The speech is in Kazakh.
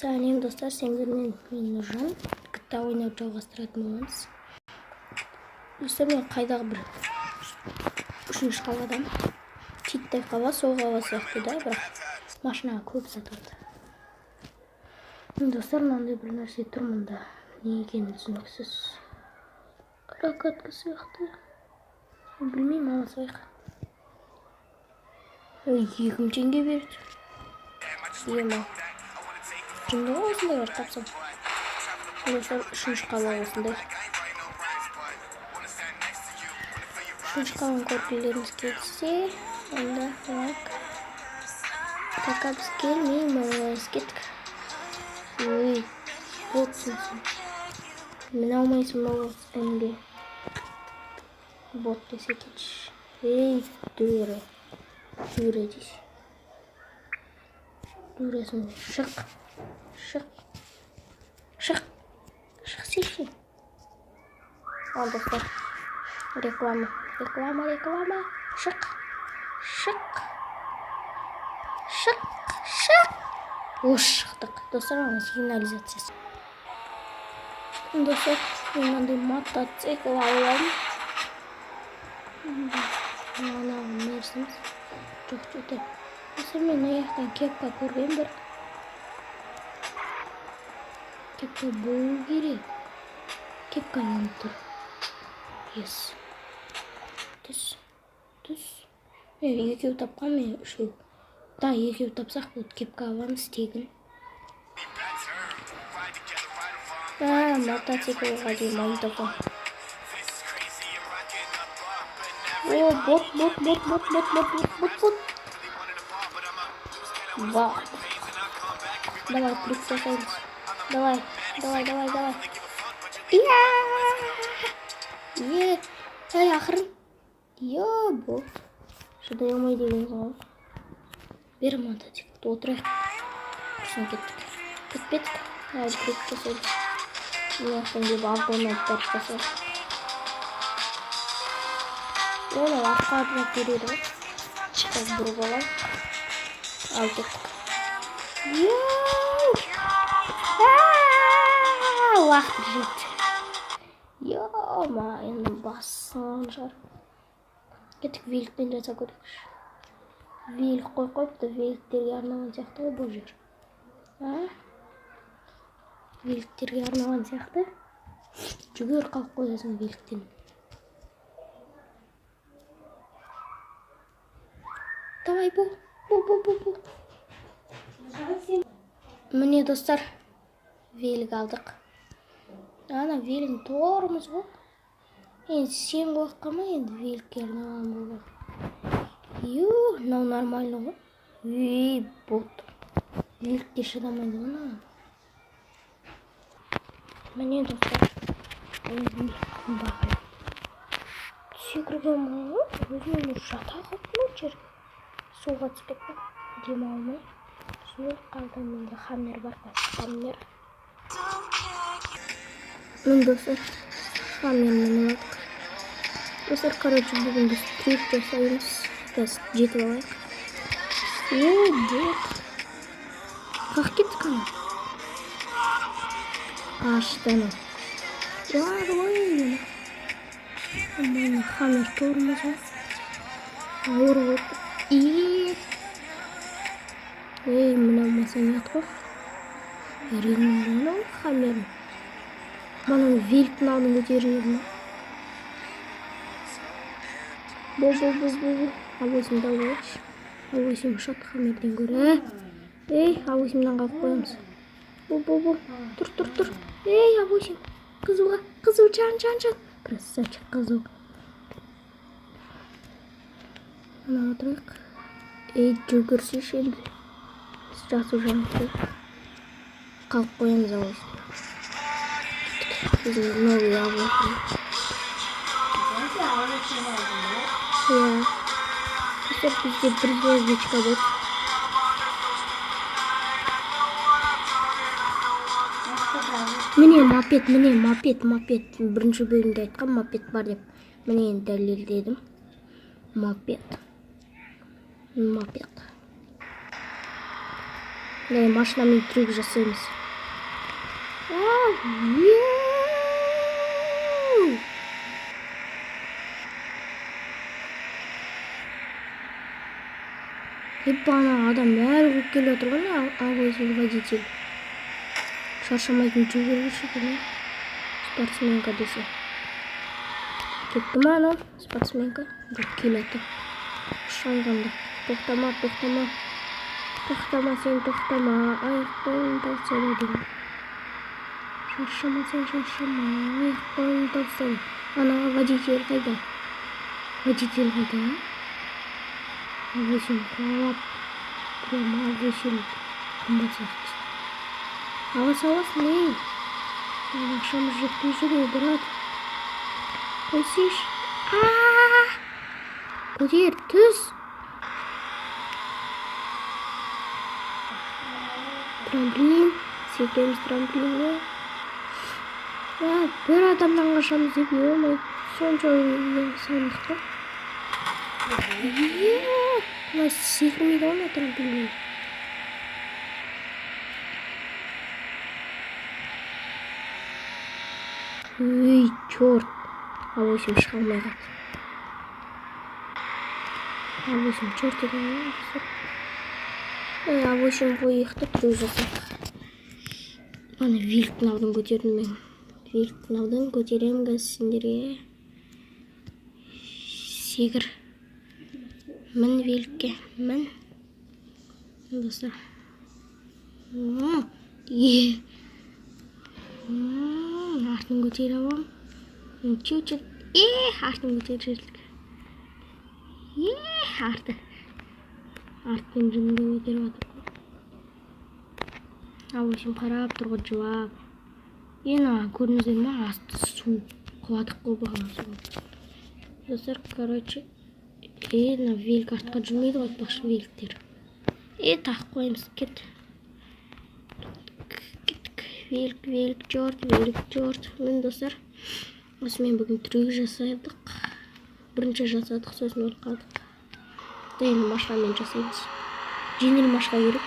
Сәлем достар, сендермен мен Нұржан. GTA ойнап жалғастыратын боламыз. Достар, мен қайдағы бір үшінші қаладан. Титтай қала, сол қала сияқты да, бірақ машинаға көп сатылды. Достар, мынандай бір нәрсе тұр мұнда. Не екені түсініксіз. Прокатка сияқты. Білмеймін, алысайық. 2000 теңге берді. Ема. Şimdi осындай бар тапсам. Достар, үшінші қала осындай. Үшінші қаланың көрпелеріміз келсе, онда так. Така біз келмейміз, кеттік. Ой, ботсың сен. Мен алмайсың молыз әнге. Бот десе кетші. Ей, дүре. Дүре десе. Дүресің, шық. Шық. Шық. Шық сеші. Ал, достар. Реклама. Реклама, реклама. Шық. Шық. Шық. Шық. Ош, шықтық. Достар, оны сигнализациясы. Достар, мынандай мотоцикл аламын. Ана мерсіміз. Жоқ, жоты. Достар, мен аяқтан кепка көрген бір. Кепка болу керек. Кепка не тұр. Ес. Түс. Түс. Екеу тапқан мен үшеу. Да, екеу тапсақ болды. Кепка аламыз тегін. Мотоциклға дейін магнитофон. О, бот. Вау. Давай, прицепаемся. Давай. Ай, ақырын. Бот. Шыдай алмай деген ғой. Бер мотоциклді отырайық. Құрсын кеттік. Кетпедік. Ай, прицепаемся. Мен деп автоматтар жасайық. Оны арқадына көреді ғой. Так, бұрып алайық. Ал кеттік. Уақыт жетті. Енді басын жар. Кеттік, великпен жаса көрейікші. Велик қойыпты, великтерге арналған сияқты ғой бұл жер. Великтерге арналған сияқты. Жүгер қалып қоясың великтен. Давай, бұл. Міне, достар, велик алдық. Ана велик торымыз ғой. Енді сен қойыққа ма, енді великке арналған болған. Мынау нормально ғой. Бот. Великке шыдамайды ғана. Міне, достар, бағай. Секірген ғой, өзімен жата қалды жер. Суға түспек пе? Дем алмай. Түсіне қалдан менде хаммер бар. Хаммер. Мен достар, хаммермен оладық. Достар, короче, бүгін біз трюк жасаймыз. Біз жетіп алайық. Бот. Қақ кеттік ана? Аштаны. Бар ғой. Мені хаммер торымыз ғой. Ауыр болды. Мына масанят қой. Әрине, хаммерін. Мұның веліктің алдын көтерейін. Бол. Авойсым дау болайшы. Авойсым шат хаммерден көрі. Авойсымдан қалып қоямыз. Бол. Тұр. Авойсым. Қызу, жан. Красавчик қызу. Ана отырайық. Жүгірсеш енді. Жасу жанты. Қалып қоямыз авойсым. Bizim новый авойсым. Бізде бір звездочка болды. Міне мопед. Бірінші бөлімде айтқан мопед бар деп. Міне дәлелдедім. Мопед. мындай машинамен трюк жасаймыз. Ана адам бәрі қуып келіп отыр ғой, авозил водитель. Шаршамайтын жүру керек екен. Спортсменка десе. Кетті ма анау спортсменка? Жоқ, келеді. Шайғанда. Тоқтама, сен тоқтама. Аяқ-қолын тастама деймін. Шаршама, аяқ-қолын тастама. Ана водитель қайда? Авозил қалап. Прямо авозил. Қымбат сияқты. Авас, не? Ақшамыз жетпей жүр, брат. Қойсайшы. Көтер, түс. Трамплин. Секеміз трамплинге. Бір адамнан қашамыз деп не болмайды. Сонша сандық па? Бұлай секемейді ғой трамплинге. Ой, черт. Авозил шыға алмай қалды. Авозил черт екен. Авозил қойықты трюк жасайық. Ана вилктің көтердім мен. Вилктің көтеремін сендерге. Сегір. Мін вилкке. Мін. Достар. Артын көтеріп алам. Чуть-чуть. Артын көтеріп жерлік. Артын жынды көтеріп атып. Авозил қарап тұрғы жылап. Көрдіңіздер ма? Асты су. Құладық қой бағана су. Достар, короче. Вилк артқа жүрмейді ғой, айтпақшы вилктер. Тақ қойымыз. Кет. Вилк, черт. Мен достар. Осымен бүгін трюк жасайдық. Бірінші жасадық, сосын өлқадық. Енді машинамен жасаймыз. Жеңіл машина керек.